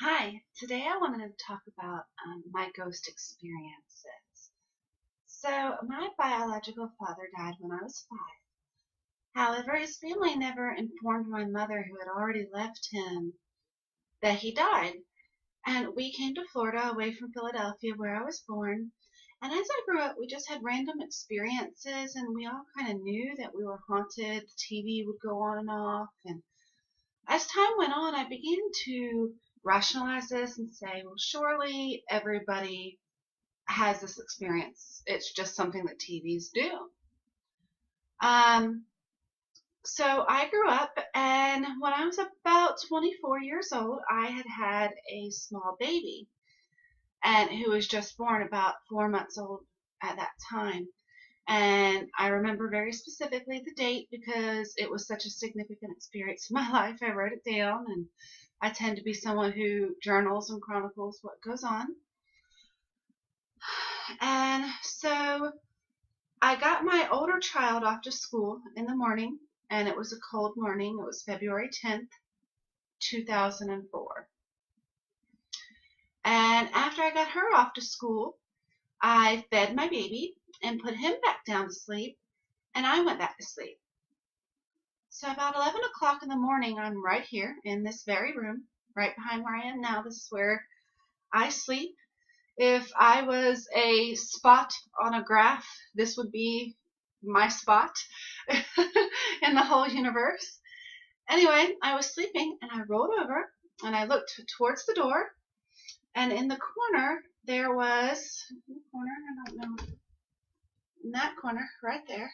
Hi, today I wanted to talk about my ghost experiences. So, my biological father died when I was 5. However, his family never informed my mother, who had already left him, that he died. And we came to Florida away from Philadelphia, where I was born. And as I grew up, we just had random experiences, and we all kind of knew that we were haunted. The TV would go on and off, and as time went on, I began to rationalize this and say, well, surely everybody has this experience. It's just something that TVs do. Um, so I grew up, and when I was about 24 years old, I had a small baby, and who was just born about 4 months old at that time. And I remember very specifically the date because it was such a significant experience in my life. I wrote it down, and I tend to be someone who journals and chronicles what goes on. And so I got my older child off to school in the morning, and it was a cold morning. It was February 10th, 2004. And after I got her off to school, I fed my baby and put him back down to sleep, and I went back to sleep. So about 11 o'clock in the morning, I'm right here in this very room, right behind where I am now. This is where I sleep. If I was a spot on a graph, this would be my spot in the whole universe. Anyway, I was sleeping and I rolled over and I looked towards the door, and in the corner there was, I don't know, in that corner right there,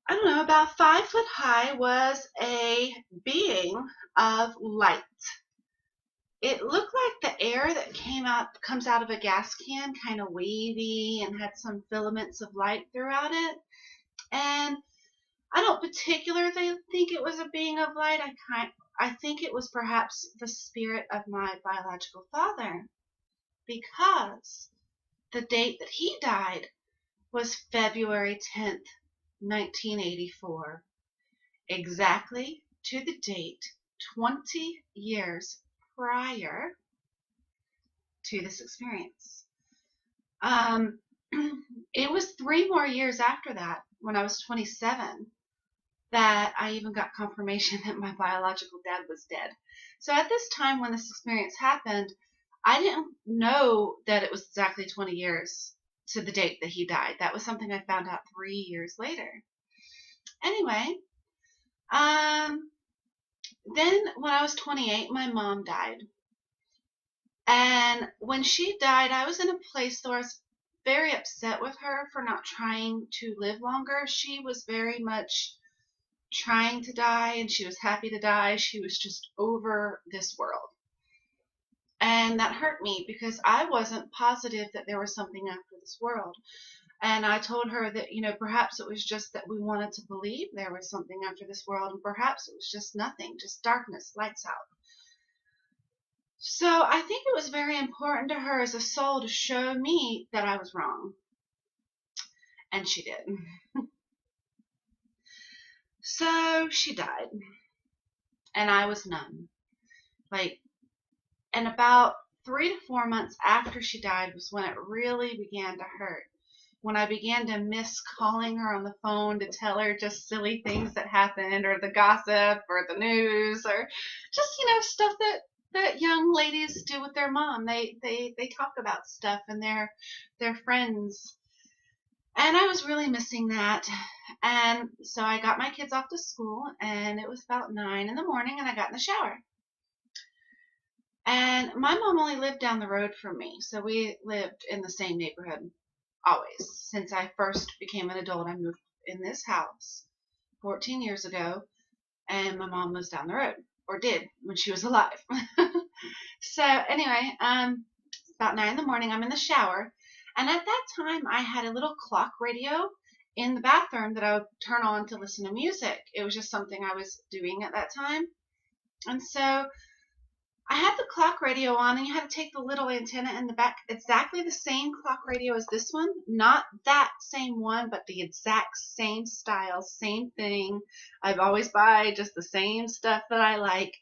I don't know, about 5 foot high was a being of light. It looked like the air that comes out of a gas can, kind of wavy and had some filaments of light throughout it. And I don't particularly think it was a being of light. I think it was perhaps the spirit of my biological father, because the date that he died was February 10th, 1984, exactly to the date 20 years prior to this experience. Um, it was 3 more years after that, when I was 27, that I even got confirmation that my biological dad was dead. So at this time when this experience happened, I didn't know that it was exactly 20 years to the date that he died. That was something I found out 3 years later. Anyway, then when I was 28, my mom died. And when she died, I was in a place where I was very upset with her for not trying to live longer. She was very much trying to die, and she was happy to die. She was just over this world. And that hurt me because I wasn't positive that there was something after this world. And I told her that, perhaps it was just that we wanted to believe there was something after this world, and perhaps it was just nothing, just darkness, lights out. So I think it was very important to her as a soul to show me that I was wrong. And she did. So she died. And I was numb. And about 3 to 4 months after she died was when it really began to hurt. When I began to miss calling her on the phone to tell her just silly things that happened, or the gossip, or the news, or just, stuff that young ladies do with their mom. They talk about stuff and their friends. And I was really missing that. And so I got my kids off to school, and it was about 9 in the morning, and I got in the shower. And my mom only lived down the road from me, so we lived in the same neighborhood always. Since I first became an adult, I moved in this house 14 years ago, and my mom was down the road, or did when she was alive. So anyway, it's about 9 in the morning. I'm in the shower, and at that time I had a little clock radio in the bathroom that I would turn on to listen to music. It was just something I was doing at that time. And so I had the clock radio on, and you had to take the little antenna in the back. Exactly the same clock radio as this one. Not that same one, but the exact same style, same thing. I've always buy just the same stuff that I like.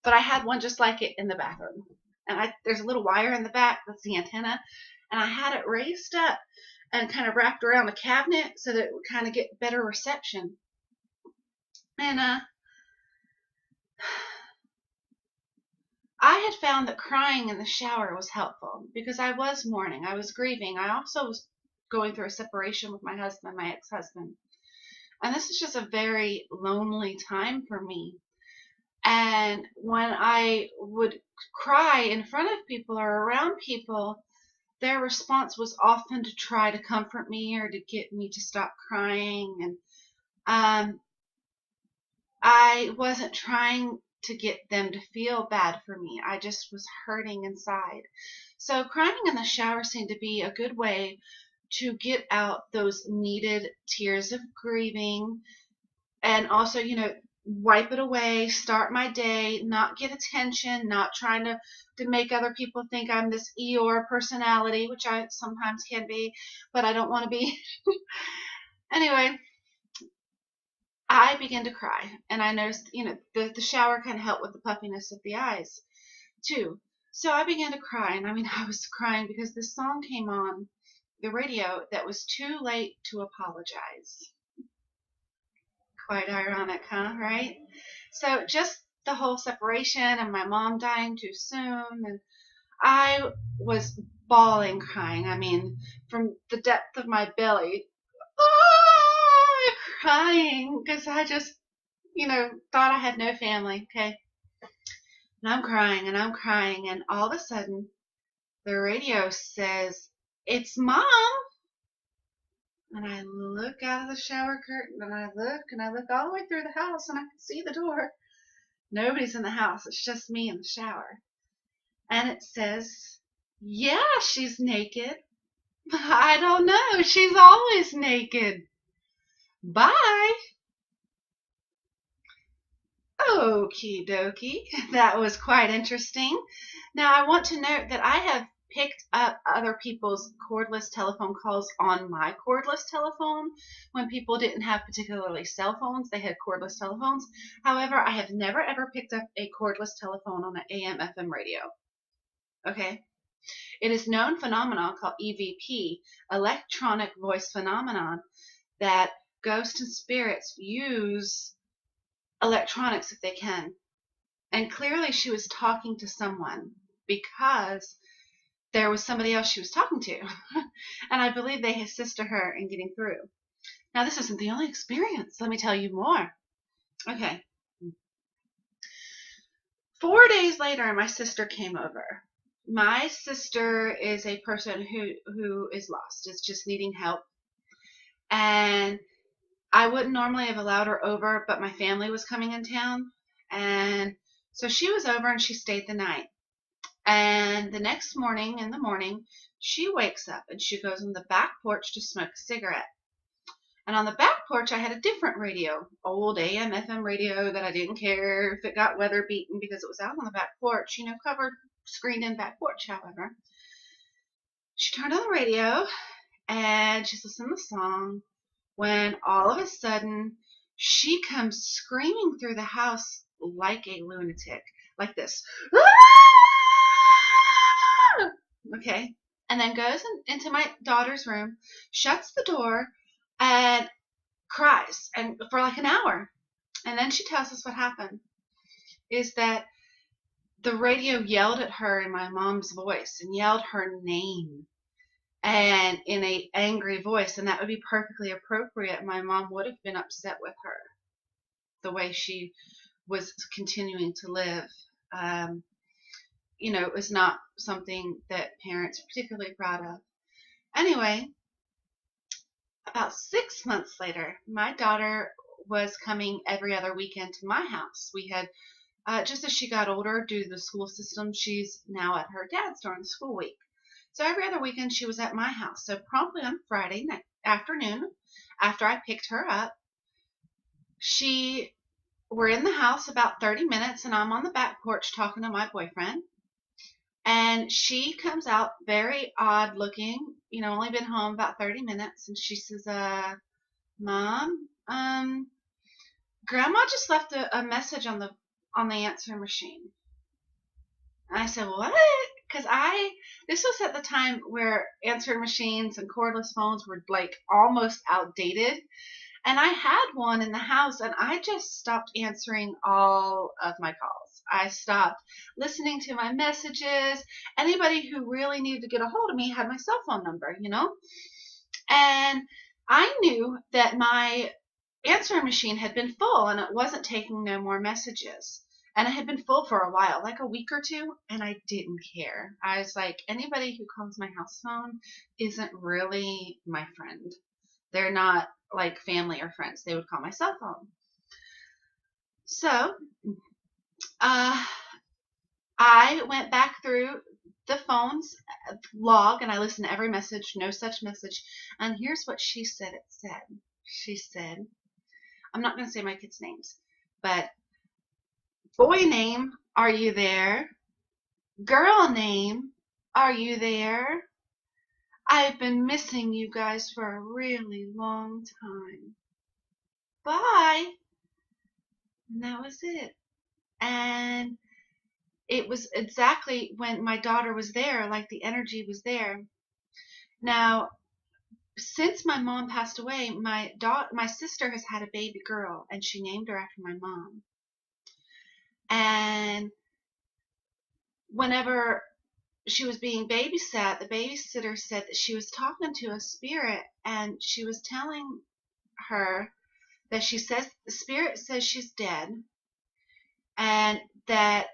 but I had one just like it in the bathroom. And there's a little wire in the back, that's the antenna, and I had it raised up and kind of wrapped around the cabinet so that it would kind of get better reception. And I had found that crying in the shower was helpful because I was mourning, I was grieving. I also was going through a separation with my husband, my ex-husband. And this is just a very lonely time for me. And when I would cry in front of people or around people, their response was often to try to comfort me or to get me to stop crying. And I wasn't trying to get them to feel bad for me. I just was hurting inside. So crying in the shower seemed to be a good way to get out those needed tears of grieving, and also, wipe it away, start my day, not get attention, not trying to make other people think I'm this Eeyore personality, which I sometimes can be, but I don't want to be. Anyway, I began to cry, and I noticed, the shower kind of helped with the puffiness of the eyes too. So I began to cry, and I was crying because this song came on the radio that was Too Late to Apologize. Quite ironic, huh? Right? So just the whole separation and my mom dying too soon, and I was bawling, crying. From the depth of my belly, crying because I just, thought I had no family. Okay, and I'm crying and I'm crying, and all of a sudden, the radio says, "It's Mom." And I look out of the shower curtain, and I look all the way through the house, and I can see the door. Nobody's in the house. It's just me in the shower. And it says, "Yeah, she's naked." I don't know. She's always naked. Bye. Okie dokie. That was quite interesting. Now, I want to note that I have picked up other people's cordless telephone calls on my cordless telephone. When people didn't have particularly cell phones, they had cordless telephones. However, I have never ever picked up a cordless telephone on an AM/FM radio. Okay? It is a known phenomenon called EVP, electronic voice phenomenon, that ghosts and spirits use electronics if they can. And clearly she was talking to someone because there was somebody else she was talking to. And I believe they assisted her in getting through. Now, this isn't the only experience. Let me tell you more. Okay. 4 days later, my sister came over. My sister is a person who is lost, is just needing help. And I wouldn't normally have allowed her over, but my family was coming in town. And so she was over and she stayed the night. And the next morning, in the morning, she wakes up and she goes on the back porch to smoke a cigarette. And on the back porch, I had a different radio, old AM/FM radio that I didn't care if it got weather beaten because it was out on the back porch, covered, screened in back porch, however. She turned on the radio and she's listening to the song when all of a sudden she comes screaming through the house like a lunatic, like this. Okay, and then goes into my daughter's room, shuts the door, and cries, and for like an hour. And then she tells us what happened is that the radio yelled at her in my mom's voice and yelled her name and in a angry voice, and that would be perfectly appropriate. My mom would have been upset with her the way she was continuing to live. It was not something that parents are particularly proud of. Anyway, about 6 months later, my daughter was coming every other weekend to my house. We had, just as she got older, due to the school system, she's now at her dad's during the school week. So every other weekend she was at my house. So promptly on Friday afternoon, after I picked her up, we're in the house about 30 minutes, and I'm on the back porch talking to my boyfriend. And she comes out very odd looking, only been home about 30 minutes. And she says, "Mom, Grandma just left a message on the answering machine." And I said, what? Because this was at the time where answering machines and cordless phones were like almost outdated. And I had one in the house, and I just stopped answering all of my calls. I stopped listening to my messages. Anybody who really needed to get a hold of me had my cell phone number, you know? And I knew that my answering machine had been full and it wasn't taking no more messages. And it had been full for a while, like a week or two, and I didn't care. I was like, anybody who calls my house phone isn't really my friend. They're not like family or friends. They would call my cell phone. So uh, I went back through the phone's log and I listened to every message, no such message. And here's what she said it said. She said, I'm not going to say my kids' names, but boy name, are you there? Girl name, are you there? I've been missing you guys for a really long time. Bye. And that was it. And it was exactly when my daughter was there, like the energy was there. Now, since my mom passed away, my sister has had a baby girl, and she named her after my mom. And whenever she was being babysat, the babysitter said that she was talking to a spirit, and she was telling her that the spirit says she's dead, and that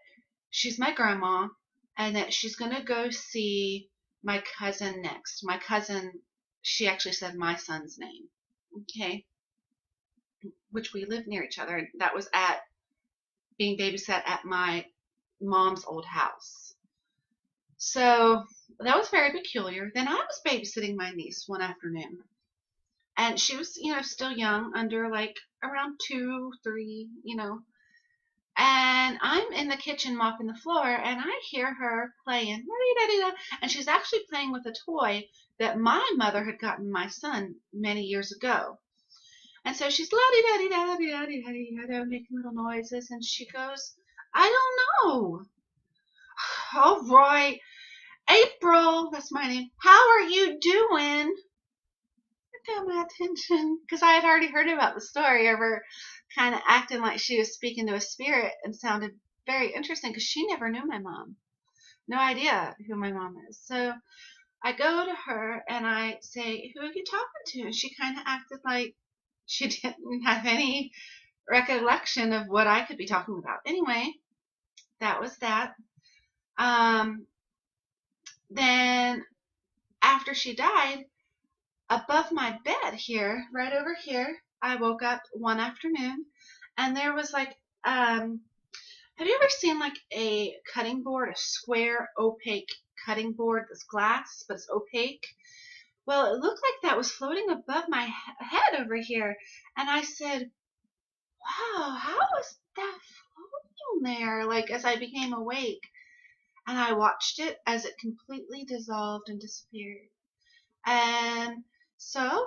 she's my grandma, and that she's going to go see my cousin next. My cousin, she actually said my son's name, okay, which we live near each other. And that was at being babysat at my mom's old house. So that was very peculiar. Then I was babysitting my niece one afternoon, and she was, still young, under like around 2, 3, and I'm in the kitchen mopping the floor, and I hear her playing, and she's actually playing with a toy that my mother had gotten my son many years ago. And so she's la-di-da-di-da-di-da-di-da-di-da, making little noises, and she goes, I don't know. All right, April, that's my name. How are you doing? Got my attention because I had already heard about the story of her kind of acting like she was speaking to a spirit and sounded very interesting because she never knew my mom. No idea who my mom is. So I go to her and I say, who are you talking to? And she kind of acted like she didn't have any recollection of what I could be talking about. Anyway, that was that. Um, then after she died, above my bed here, right over here, I woke up one afternoon and there was like, have you ever seen like a cutting board, a square opaque cutting board that's glass, but it's opaque? Well, it looked like that was floating above my head over here. And I said, wow, how is that floating there? Like as I became awake, and I watched it as it completely dissolved and disappeared. And so,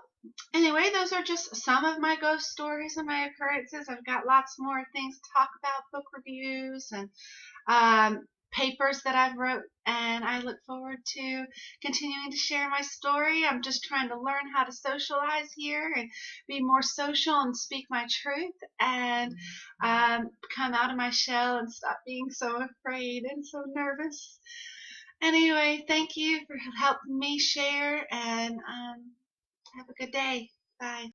anyway, those are just some of my ghost stories and my occurrences. I've got lots more things to talk about, book reviews and papers that I've wrote, and I look forward to continuing to share my story. I'm just trying to learn how to socialize here and be more social and speak my truth and come out of my shell and stop being so afraid and so nervous. Anyway, thank you for helping me share, and have a good day. Bye.